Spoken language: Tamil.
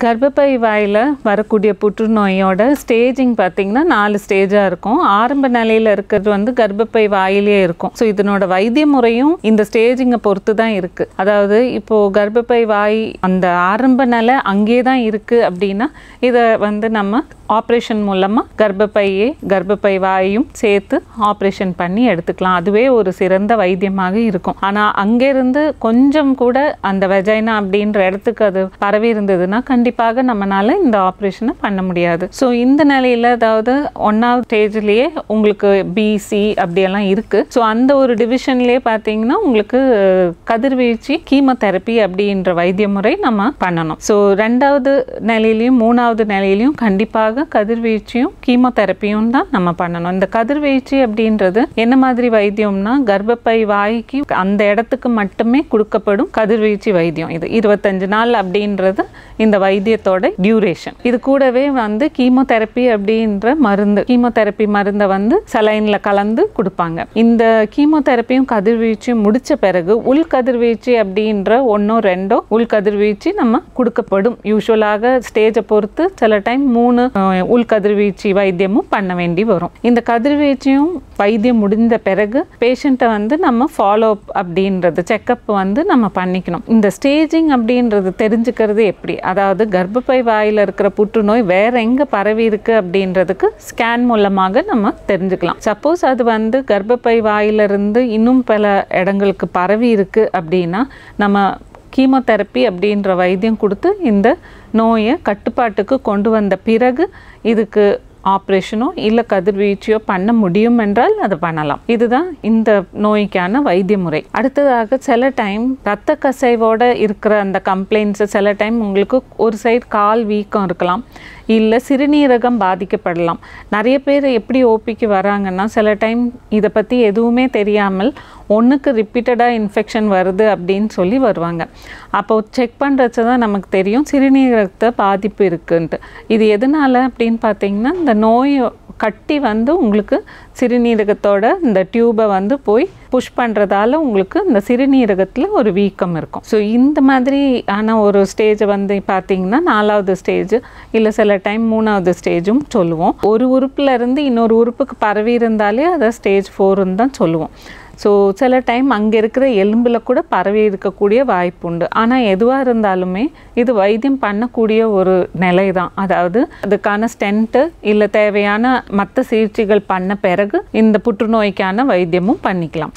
கர்ப்பப்பை வாயில வரக்கூடிய புற்றுநோயோட ஸ்டேஜிங் பார்த்தீங்கன்னா 4 ஸ்டேஜாக இருக்கும். ஆரம்ப நிலையில் இருக்கிறது வந்து கர்ப்பப்பை வாயிலே இருக்கும். ஸோ இதனோட வைத்திய முறையும் இந்த ஸ்டேஜிங்கை பொறுத்து தான் இருக்குது. அதாவது இப்போது கர்ப்பப்பை வாய் அந்த ஆரம்ப நிலை அங்கே தான் இருக்குது அப்படின்னா இதை வந்து நம்ம ஆப்ரேஷன் மூலமாக கர்ப்பப்பை வாயும் சேர்த்து ஆப்ரேஷன் பண்ணி எடுத்துக்கலாம். அதுவே ஒரு சிறந்த வைத்தியமாக இருக்கும். ஆனால் அங்கேருந்து கொஞ்சம் கூட அந்த வெஜைனா அப்படின்ற இடத்துக்கு அது பரவி இருந்ததுன்னா கண்டிப்பாக நம்மளால இந்த ஆப்ரேஷனை பண்ண முடியாது. ஸோ இந்த நிலையில் அதாவது 1வது ஸ்டேஜ்லேயே உங்களுக்கு பிசி அப்படியெல்லாம் இருக்குது. ஸோ அந்த ஒரு டிவிஷன்லேயே பார்த்தீங்கன்னா உங்களுக்கு கதிர்வீழ்ச்சி கீமோதெரப்பி அப்படின்ற வைத்திய முறை நம்ம பண்ணணும். ஸோ 2வது நிலையிலையும் 3வது நிலையிலையும் கண்டிப்பாக கதிர்வீழ்ச்சியும் கீமோதெரப்பியும் தான் நம்ம பண்ணணும். இந்த கதிர்வீழ்ச்சி அப்படின்றது என்ன மாதிரி வைத்தியம்னா கர்ப்பப்பை வாய்க்கு அந்த இடத்துக்கு மட்டுமே கொடுக்கப்படும் கதிர்வீழ்ச்சி வைத்தியம். இது 25 நாள் அப்படின்றது இந்த வைத்தியத்தோட டியூரேஷன். இது கூடவே வந்து கீமோதெரப்பி அப்படின்ற கீமோதெரப்பி மருந்தை வந்து சலைன்ல கலந்து கொடுப்பாங்க. இந்த கீமோதெரப்பியும் கதிர்வீழ்ச்சியும் முடிச்ச பிறகு உள்கதிர்வீழ்ச்சி அப்படின்ற 1 2 உள்கதிர்வீழ்ச்சி நம்ம கொடுக்கப்படும். யூஸ்வலாக ஸ்டேஜை பொறுத்து சில டைம் 3 உள்கதிர்வீழ்ச்சி வைத்தியமும் பண்ண வேண்டி வரும். இந்த கதிர்வீழ்ச்சியும் வைத்தியம் முடிந்த பிறகு பேஷண்ட்டை வந்து நம்ம ஃபாலோ அப் அப்படின்றது செக்அப் வந்து நம்ம பண்ணிக்கணும். இந்த ஸ்டேஜிங் அப்படின்றது தெரிஞ்சுக்கிறது எப்படி, அதாவது கர்ப்பப்பை வாயில் இருக்கிற புற்றுநோய் வேற எங்கே பரவி இருக்கு அப்படின்றதுக்கு ஸ்கேன் மூலமாக நம்ம தெரிஞ்சுக்கலாம். சப்போஸ் அது வந்து கர்ப்பப்பை வாயிலிருந்து இன்னும் பல இடங்களுக்கு பரவி இருக்கு அப்படின்னா நம்ம கீமோதெரப்பி அப்படின்ற வைத்தியம் கொடுத்து இந்த நோயை கட்டுப்பாட்டுக்கு கொண்டு வந்த பிறகு இதுக்கு ஆப்ரேஷனோ இல்லை கதிர்வீழ்ச்சியோ பண்ண முடியும் என்றால் அதை பண்ணலாம். இதுதான் இந்த நோய்க்கான வைத்திய முறை. அடுத்ததாக சில டைம் இரத்த கசைவோடு இருக்கிற அந்த கம்ப்ளைண்ட்ஸு சில டைம் உங்களுக்கு ஒரு சைடு கால் வீக்கம் இருக்கலாம், இல்லை சிறுநீரகம் பாதிக்கப்படலாம். நிறைய பேர் எப்படி ஓபிக்கு வராங்கன்னா சில டைம் இதை பற்றி எதுவுமே தெரியாமல் ஒன்றுக்கு ரிப்பீட்டடாக இன்ஃபெக்ஷன் வருது அப்படின்னு சொல்லி வருவாங்க. அப்போ செக் பண்ணுறச்சு தான் நமக்கு தெரியும் சிறுநீரகத்தை பாதிப்பு இருக்குன்ட்டு. இது எதனால் அப்படின்னு பார்த்தீங்கன்னா இந்த நோய் கட்டி வந்து உங்களுக்கு சிறுநீரகத்தோட இந்த டியூபை வந்து போய் புஷ் பண்ணுறதால உங்களுக்கு இந்த சிறுநீரகத்தில் ஒரு வீக்கம் இருக்கும். ஸோ இந்த மாதிரி ஆன ஒரு ஸ்டேஜை வந்து பார்த்தீங்கன்னா 4வது ஸ்டேஜ் இல்லை சில டைம் 3வது ஸ்டேஜும் சொல்லுவோம். ஒரு உறுப்பில் இருந்து இன்னொரு உறுப்புக்கு பரவி இருந்தாலே அதை ஸ்டேஜ் 4ன்னு தான் சொல்லுவோம். ஸோ சில டைம் அங்கே இருக்கிற எலும்பில் கூட பரவி இருக்கக்கூடிய வாய்ப்பு உண்டு. ஆனால் எதுவாக இருந்தாலுமே இது வைத்தியம் பண்ணக்கூடிய ஒரு நிலை தான். அதாவது அதுக்கான ஸ்டென்ட்டு இல்லை தேவையான மற்ற சிகிச்சைகள் பண்ண பிறகு இந்த புற்றுநோய்க்கான வைத்தியமும் பண்ணிக்கலாம்.